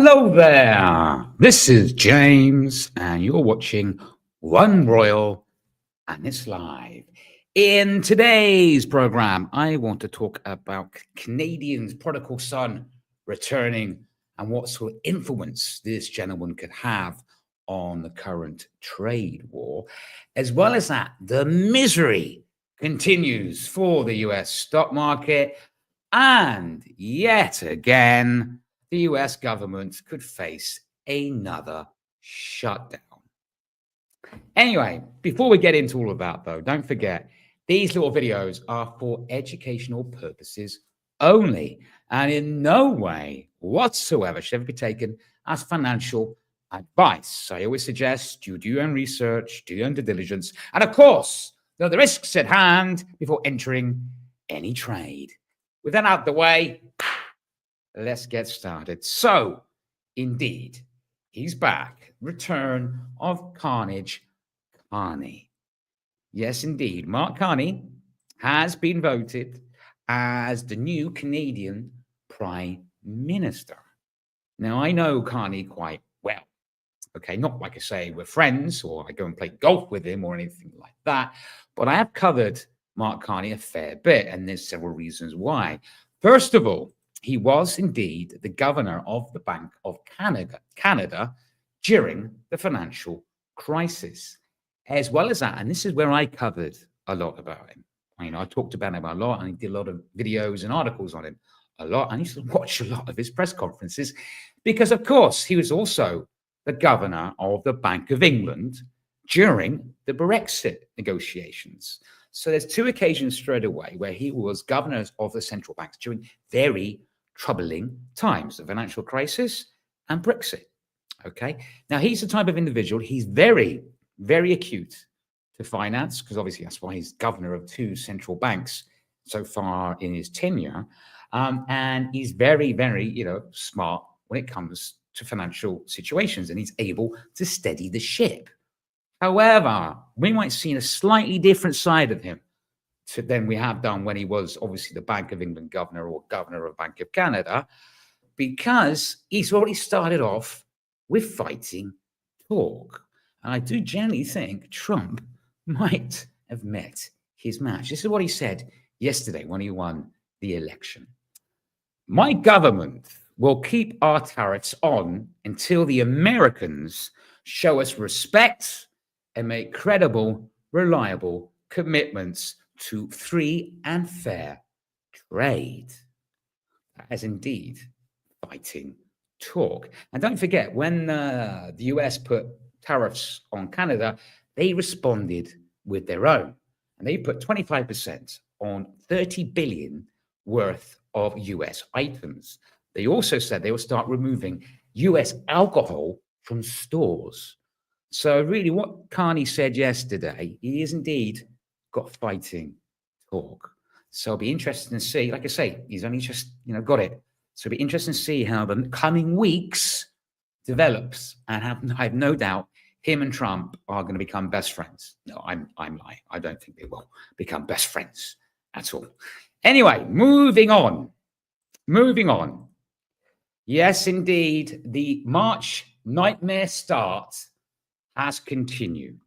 Hello there. This is James, and you're watching OneRoyal, and it's live. In today's program, I want to talk about Canadian's prodigal son returning and what sort of influence this gentleman could have on the current trade war. As well as that, the misery continues for the US stock market, and yet again, the US government could face another shutdown. Anyway, before we get into all of that, though, don't forget these little videos are for educational purposes only, and in no way whatsoever should ever be taken as financial advice. So I always suggest you do your own research, do your own due diligence, and of course, know the risks at hand before entering any trade. With that out the way, let's get started. So, indeed, he's back. Return of Carnage Carney. Yes, indeed. Mark Carney has been voted as the new Canadian Prime Minister. Now, I know Carney quite well. Okay, not like I say we're friends or I go and play golf with him or anything like that, but I have covered Mark Carney a fair bit, and there's several reasons why. First of all, he was indeed the governor of the Bank of Canada during the financial crisis. As well as that, and this is where I covered a lot about him. I talked about him a lot, and I did a lot of videos and articles on him a lot. I used to watch a lot of his press conferences because, of course, he was also the governor of the Bank of England during the Brexit negotiations. So there's two occasions straight away where he was governor of the central banks during very troubling times, the financial crisis and Brexit. Okay. Now, he's the type of individual, he's very, very acute to finance, because obviously that's why he's governor of two central banks so far in his tenure. And he's very, very, smart when it comes to financial situations, and he's able to steady the ship. However, we might see a slightly different side of him than we have done when he was obviously the Bank of England governor or governor of Bank of Canada, because he's already started off with fighting talk. And I do generally think Trump might have met his match. This is what he said yesterday when he won the election. My government will keep our tariffs on until the Americans show us respect and make credible, reliable commitments to free and fair trade. That is indeed fighting talk. And don't forget, when the US put tariffs on Canada, they responded with their own. And they put 25% on 30 billion worth of US items. They also said they will start removing US alcohol from stores. So really what Carney said yesterday, he is indeed got fighting talk. So it'll be interesting to see, like I say, he's only just, got it. So it'll be interesting to see how the coming weeks develops, and I have no doubt him and Trump are going to become best friends. No, I'm lying. I don't think they will become best friends at all. Anyway, moving on. Yes, indeed, the March nightmare start has continued.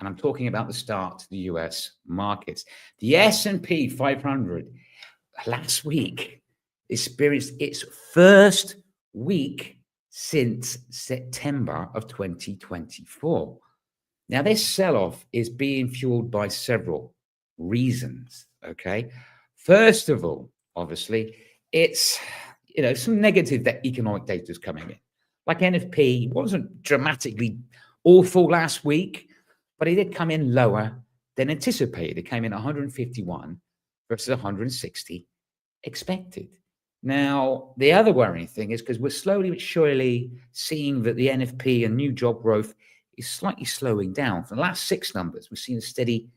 And I'm talking about the start to the US markets. The S&P 500 last week experienced its first week since September of 2024. Now, this sell-off is being fueled by several reasons, okay? First of all, obviously, it's, some negative economic data is coming in. Like NFP wasn't dramatically awful last week, but it did come in lower than anticipated. It came in 151 versus 160 expected. Now, the other worrying thing is because we're slowly but surely seeing that the NFP and new job growth is slightly slowing down. For the last 6 numbers, we've seen a steady,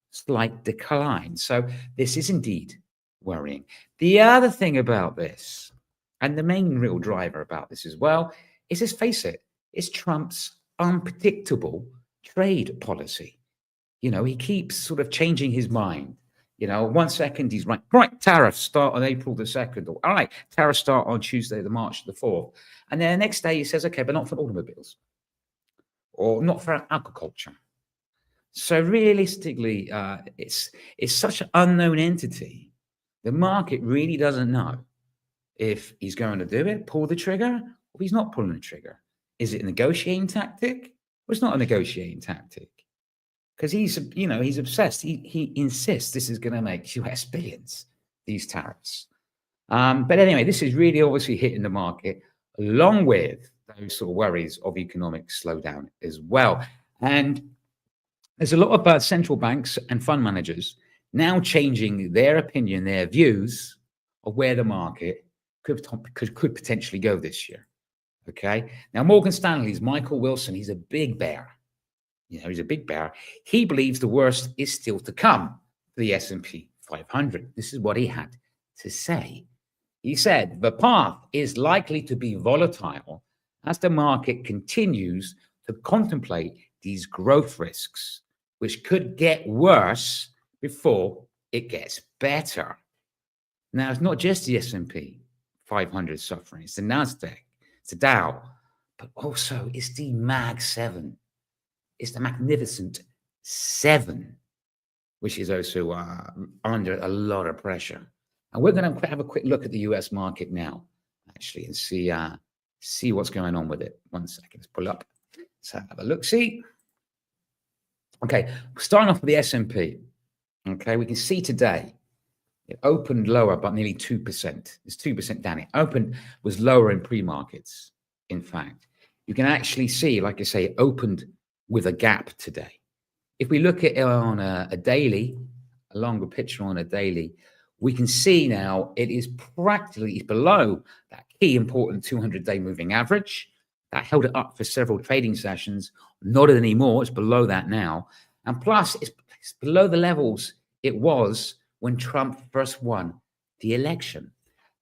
slight decline. So this is indeed worrying. The other thing about this, and the main real driver about this as well, is, let's face it, it's Trump's unpredictable trade policy. He keeps sort of changing his mind. You know, 1 second he's right, tariffs start on April the 2nd, or all right, tariffs start on Tuesday, the March the 4th. And then the next day he says, okay, but not for automobiles or not for agriculture. So realistically, it's such an unknown entity. The market really doesn't know if he's going to do it, pull the trigger, or he's not pulling the trigger. Is it a negotiating tactic? Or it's not a negotiating tactic. Because he's obsessed. He insists this is going to make US billions, these tariffs. But anyway, this is really obviously hitting the market, along with those sort of worries of economic slowdown as well. And there's a lot of central banks and fund managers now changing their opinion, their views of where the market could potentially go this year. Okay. Now, Morgan Stanley's Michael Wilson, he's a big bear. He's a big bear. He believes the worst is still to come for the S&P 500. This is what he had to say. He said, the path is likely to be volatile as the market continues to contemplate these growth risks, which could get worse before it gets better. Now, it's not just the S&P 500 suffering. It's the NASDAQ, it's the Dow, but also it's the Mag 7. It's the Magnificent 7, which is also under a lot of pressure. And we're going to have a quick look at the US market now, actually, and see what's going on with it. 1 second, let's pull up. Let's have a look. See? Okay, starting off with the S&P. Okay, we can see today it opened lower, but nearly 2%. It's 2% down. It was lower in pre-markets, in fact. You can actually see, like I say, it opened with a gap today. If we look at it on a daily, a longer picture on a daily, we can see now it is practically below that key important 200-day moving average. That held it up for several trading sessions. Not anymore. It's below that now. And plus, it's below the levels it was when Trump first won the election.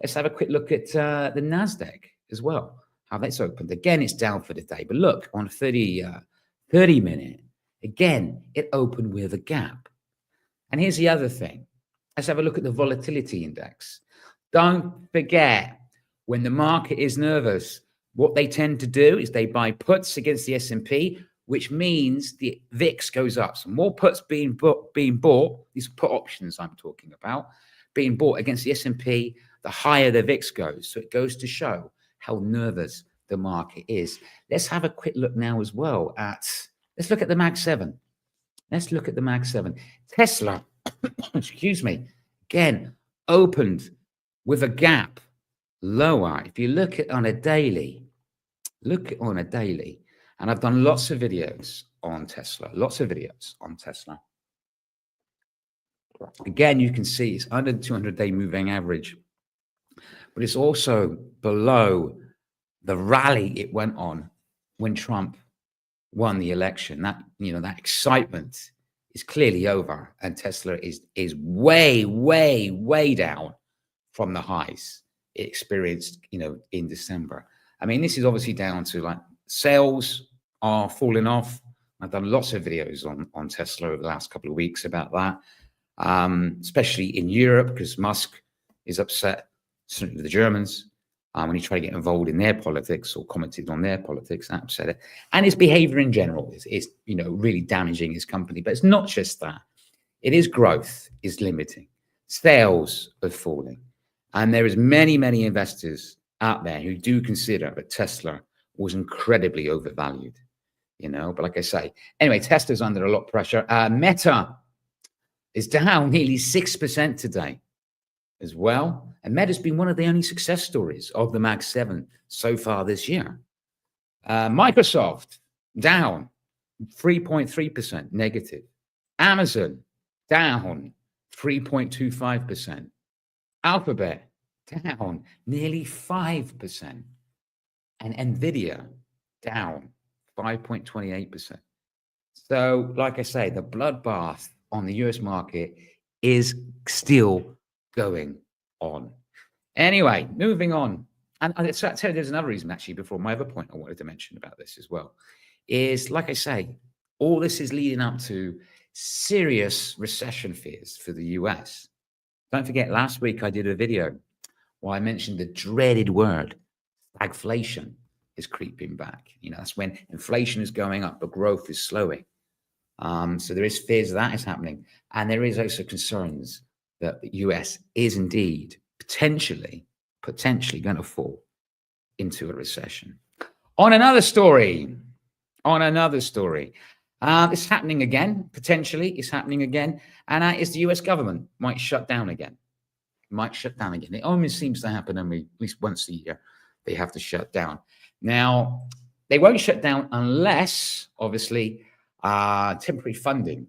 Let's have a quick look at the NASDAQ as well, how that's opened. Again, it's down for the day. But look, on 30-minute, again, it opened with a gap. And here's the other thing. Let's have a look at the volatility index. Don't forget, when the market is nervous, what they tend to do is they buy puts against the S&P, which means the VIX goes up. So more puts being bought, these put options I'm talking about, being bought against the S&P, the higher the VIX goes. So it goes to show how nervous the market is. Let's have a quick look now as well let's look at the Mag 7. Let's look at the Mag 7. Tesla, excuse me, again, opened with a gap lower. If you look at on a daily, and I've done lots of videos on Tesla, Again, you can see it's under the 200-day moving average, but it's also below the rally it went on when Trump won the election. That excitement is clearly over, and Tesla is way, way, way down from the highs it experienced, in December. I mean, this is obviously down to like sales are falling off. I've done lots of videos on Tesla over the last couple of weeks about that, especially in Europe, because Musk is upset, certainly the Germans, when he tried to get involved in their politics or commented on their politics, that upset it. And his behavior in general is really damaging his company. But it's not just that. It is growth is limiting. Sales are falling. And there is many, many investors out there who do consider that Tesla was incredibly overvalued, but like I say, anyway, Tesla's under a lot of pressure. Meta is down nearly 6% today as well. And Meta's been one of the only success stories of the Mag 7 so far this year. Microsoft down 3.3% negative. Amazon down 3.25%. Alphabet down nearly 5%. And Nvidia down 5.28%. So, like I say, the bloodbath on the US market is still going on. Anyway, moving on. And I'll tell you, there's another reason, actually, before my other point I wanted to mention about this as well, is, like I say, all this is leading up to serious recession fears for the US. Don't forget, last week I did a video where I mentioned the dreaded word stagflation is creeping back. That's when inflation is going up, but growth is slowing. So there is fears that is happening. And there is also concerns that the US is indeed potentially going to fall into a recession. On another story, it's happening again, potentially it's happening again. And that is the US government might shut down again. It almost seems to happen at least once a year. They have to shut down. Now, they won't shut down unless, obviously, temporary funding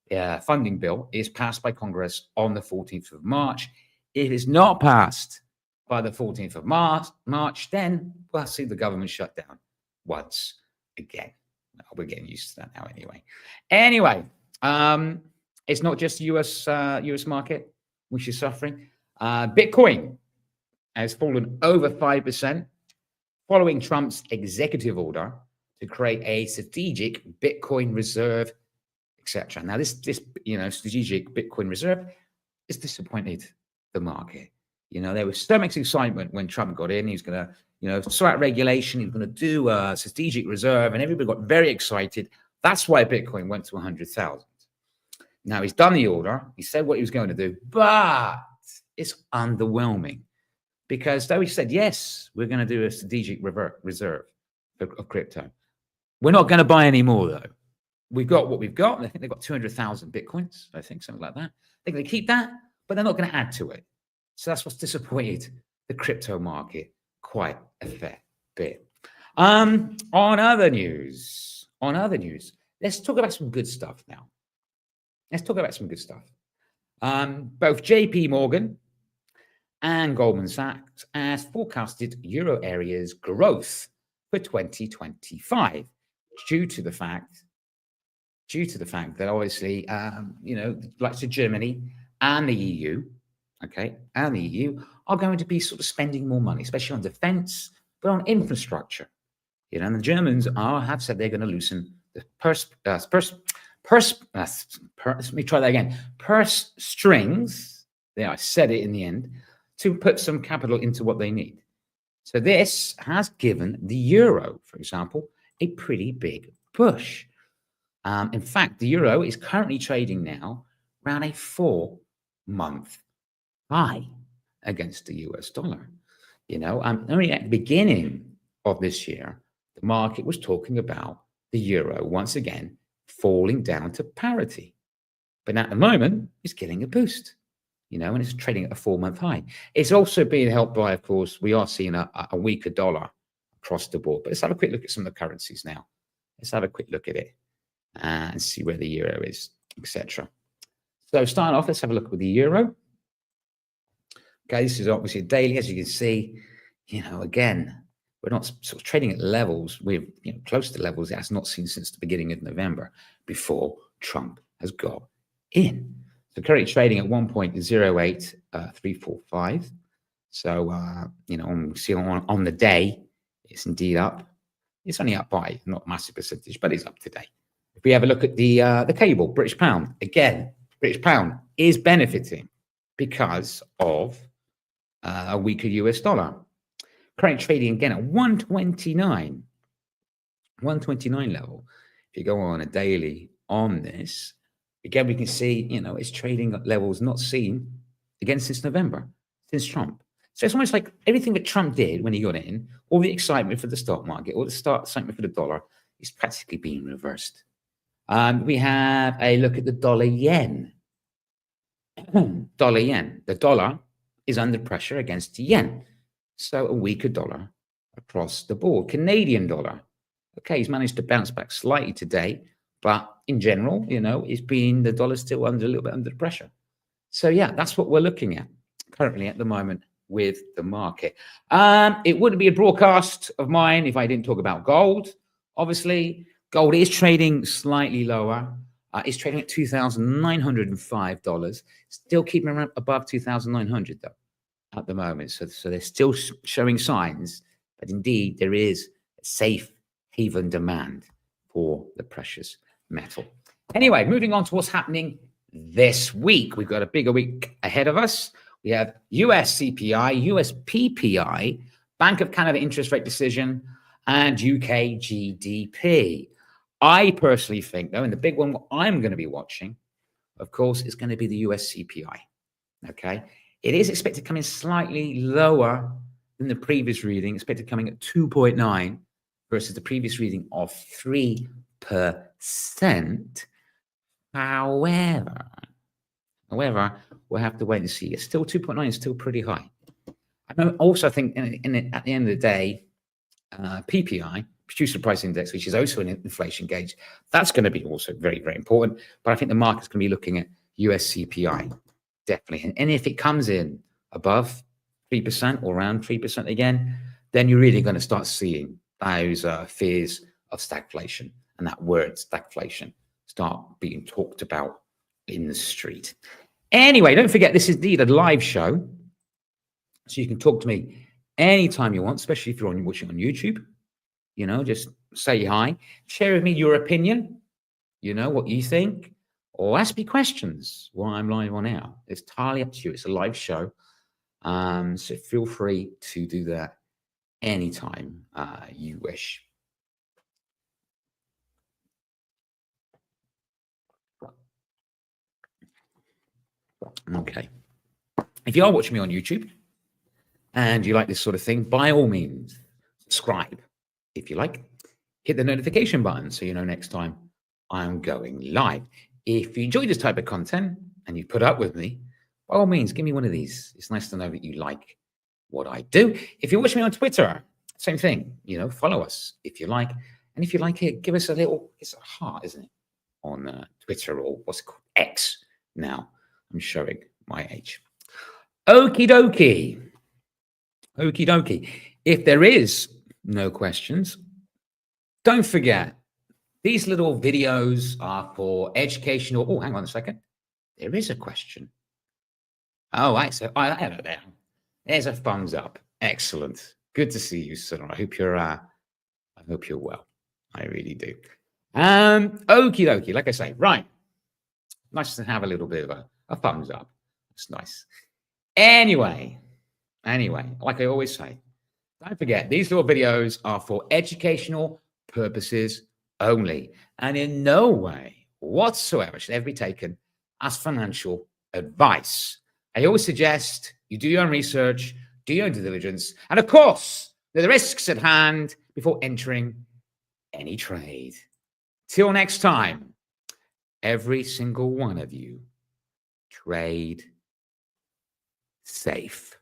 bill is passed by Congress on the 14th of March. If it's not passed by the 14th of March, then we'll see the government shut down once again. We're getting used to that now anyway. It's not just US market which is suffering. Bitcoin has fallen over 5% following Trump's executive order to create a strategic Bitcoin reserve, etc. Now, this strategic Bitcoin reserve has disappointed the market. There was so much excitement when Trump got in. He's going to, sort out regulation. He's going to do a strategic reserve, and everybody got very excited. That's why Bitcoin went to 100,000. Now, he's done the order. He said what he was going to do, but it's underwhelming because though he said, yes, we're going to do a strategic reserve of crypto, we're not going to buy any more, though. We've got what we've got. I think they've got 200,000 Bitcoins, I think, something like that. They're going to keep that, but they're not going to add to it. So that's what's disappointed the crypto market quite a fair bit. On other news, let's talk about some good stuff now. Both JP Morgan and Goldman Sachs has forecasted euro area's growth for 2025 due to the fact that obviously, like Germany and the EU, are going to be sort of spending more money, especially on defense, but on infrastructure. And the Germans have said they're going to loosen the purse strings. There, I said it in the end, to put some capital into what they need. So this has given the euro, for example, a pretty big push. In fact, the euro is currently trading now around a 4-month high against the US dollar. Only at the beginning of this year, the market was talking about the euro once again falling down to parity. But at the moment, it's getting a boost, and it's trading at a 4-month high. It's also being helped by, of course, we are seeing a weaker dollar across the board. But let's have a quick look at some of the currencies now. Let's have a quick look at it and see where the euro is, etc. So starting off, let's have a look at the euro. Okay, this is obviously a daily, as you can see. Again, we're not sort of trading at levels. We're close to levels it has not seen since the beginning of November, before Trump has got in. So currently trading at 1.08345. So on the day, it's indeed up. It's only up by not a massive percentage, but it's up today. If we have a look at the cable, British pound, again, British pound is benefiting because of a weaker US dollar. Currently trading again at 129 level. If you go on a daily on this, again, we can see, it's trading at levels not seen again since November, since Trump. So it's almost like everything that Trump did when he got in, all the excitement for the stock market, all the excitement for the dollar, is practically being reversed. We have a look at the dollar yen. The dollar is under pressure against the yen. So a weaker dollar across the board. Canadian dollar. Okay, he's managed to bounce back slightly today, but in general, the dollar's still a little bit under pressure. So yeah, that's what we're looking at currently at the moment with the market. It wouldn't be a broadcast of mine if I didn't talk about gold. Obviously, gold is trading slightly lower. It's trading at $2,905. Still keeping around above 2,900 though at the moment. So they're still showing signs that indeed there is a safe haven demand for the precious metal. Anyway, moving on to what's happening this week. We've got a bigger week ahead of us. We have US CPI, US PPI, Bank of Canada interest rate decision, and UK GDP. I personally think, though, and the big one I'm going to be watching, of course, is going to be the US CPI. Okay. It is expected to come in slightly lower than the previous reading, expected coming at 2.9 versus the previous reading of 3%. However, we'll have to wait and see. It's still 2.9, is still pretty high. I also think at the end of the day, PPI, Producer Price Index, which is also an inflation gauge, that's going to be also very, very important. But I think the market's going to be looking at US CPI, definitely. And if it comes in above 3% or around 3% again, then you're really going to start seeing those fears of stagflation and that word stagflation start being talked about in the street. Anyway, don't forget, this is indeed a live show. So you can talk to me anytime you want, especially if you're watching on YouTube. You know, just say hi, share with me your opinion, you know, what you think, or ask me questions while I'm live on air. It's entirely up to you. It's a live show. So feel free to do that anytime you wish. Okay. If you are watching me on YouTube and you like this sort of thing, by all means, subscribe if you like. Hit the notification button so you know next time I'm going live. If you enjoy this type of content and you put up with me, by all means, give me one of these. It's nice to know that you like what I do. If you're watching me on Twitter, same thing, you know, follow us if you like. And if you like it, give us a little, it's a heart, isn't it? On Twitter, or what's it called? X now. I'm showing my age. Okie dokie. Okie dokie. If there is no questions, don't forget, these little videos are for educational. Oh, hang on a second. There is a question. Oh, right. So I have it there. There's a thumbs up. Excellent. Good to see you, sir. I hope you're well. I really do. Okie dokie. Like I say, right. Nice to have a little bit of a thumbs up. It's nice. Anyway, like I always say, don't forget, these little videos are for educational purposes only, and in no way whatsoever should ever be taken as financial advice. I always suggest you do your own research, do your own due diligence, and of course, there are risks at hand before entering any trade. Till next time, every single one of you, trade safe.